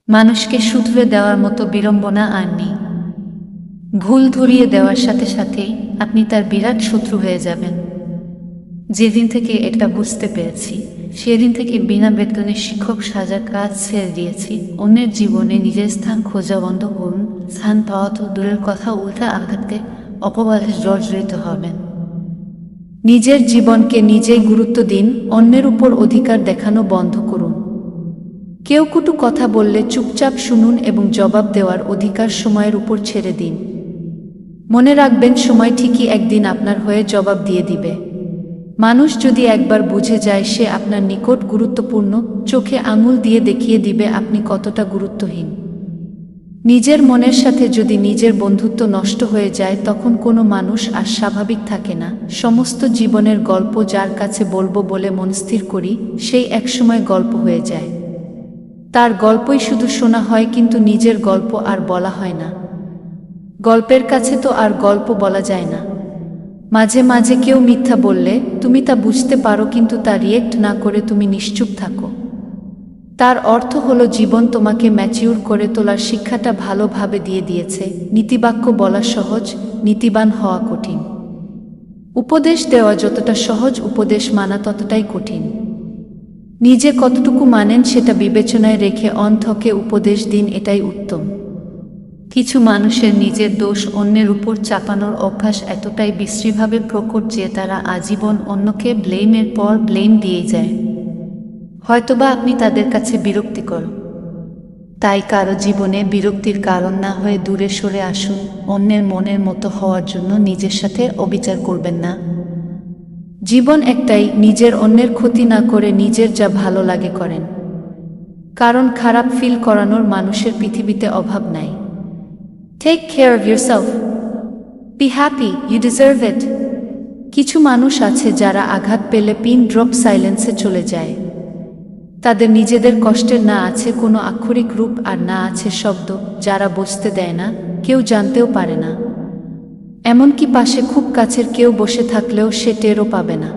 মানুষকে শুধরে দেওয়ার মতো বিড়ম্বনা আর নেই। ভুল ধরিয়ে দেওয়ার সাথে সাথেই আপনি তার বিরাট শত্রু হয়ে যাবেন। যেদিন থেকে এটা বুঝতে পেরেছি, সেদিন থেকে বিনা বেতনে শিক্ষক সাজার কাজ ছেড়ে দিয়েছি। অন্যের জীবনে নিজের স্থান খোঁজা বন্ধ করুন। স্থান পাওয়া তো দূরের কথা, উল্টা আঘাতকে অপবাদে জর্জরিত হবেন। নিজের জীবনকে নিজেই গুরুত্ব দিন, অন্যের উপর অধিকার দেখানো বন্ধ করুন। কেউ কটু কথা বললে চুপচাপ শুনুন এবং জবাব দেওয়ার অধিকার সময়ের উপর ছেড়ে দিন। মনে রাখবেন, সময় ঠিকই একদিন আপনার হয়ে জবাব দিয়ে দিবে। মানুষ যদি একবার বুঝে যায় সে আপনার নিকট গুরুত্বপূর্ণ, চোখে আঙুল দিয়ে দেখিয়ে দিবে আপনি কতটা গুরুত্বহীন। নিজের মনের সাথে যদি নিজের বন্ধুত্ব নষ্ট হয়ে যায়, তখন কোনো মানুষ আর স্বাভাবিক থাকে না। সমস্ত জীবনের গল্প যার কাছে বলবো বলে মনস্থির করি, সেই একসময় গল্প হয়ে যায়। তার গল্পই শুধু শোনা হয়, কিন্তু নিজের গল্প আর বলা হয় না। গল্পের কাছে তো আর গল্প বলা যায় না। মাঝে মাঝে কেউ মিথ্যা বললে তুমি তা বুঝতে পারো, কিন্তু তা রিয়েক্ট না করে তুমি নিশ্চুপ থাকো। তার অর্থ হলো জীবন তোমাকে ম্যাচিউর করে তোলার শিক্ষাটা ভালোভাবে দিয়ে দিয়েছে। নীতিবাক্য বলা সহজ, নীতিবান হওয়া কঠিন। উপদেশ দেওয়া যতটা সহজ, উপদেশ মানা ততটাই কঠিন। নিজে কতটুকু মানেন সেটা বিবেচনায় রেখে অন্যকে উপদেশ দিন, এটাই উত্তম। কিছু মানুষের নিজের দোষ অন্যের উপর চাপানোর অভ্যাস এতটাই বিশ্রীভাবে প্রকট যে তারা আজীবন অন্যকে ব্লেমের পর ব্লেম দিয়ে যায়। হয়তোবা আপনি তাদের কাছে বিরক্তিকর, তাই কারো জীবনে বিরক্তির কারণ না হয়ে দূরে সরে আসুন। অন্যের মনের মতো হওয়ার জন্য নিজের সাথে অবিচার করবেন না। জীবন একটাই, নিজের অন্যের ক্ষতি না করে নিজের যা ভালো লাগে করেন। কারণ খারাপ ফিল করানোর মানুষের পৃথিবীতে অভাব নাই। Take care of yourself. Be happy, you deserve it. কিছু মানুষ আছে যারা আঘাত পেলে পিন ড্রপ সাইলেন্সে চলে যায়। তাদের নিজেদের কষ্টের না আছে কোনো আক্ষরিক রূপ আর না আছে শব্দ, যারা বুঝতে দেয় না, কেউ জানতেও পারে না। এমনকি পাশে খুব কাছের কেউ বসে থাকলেও সে টেরও পাবে না।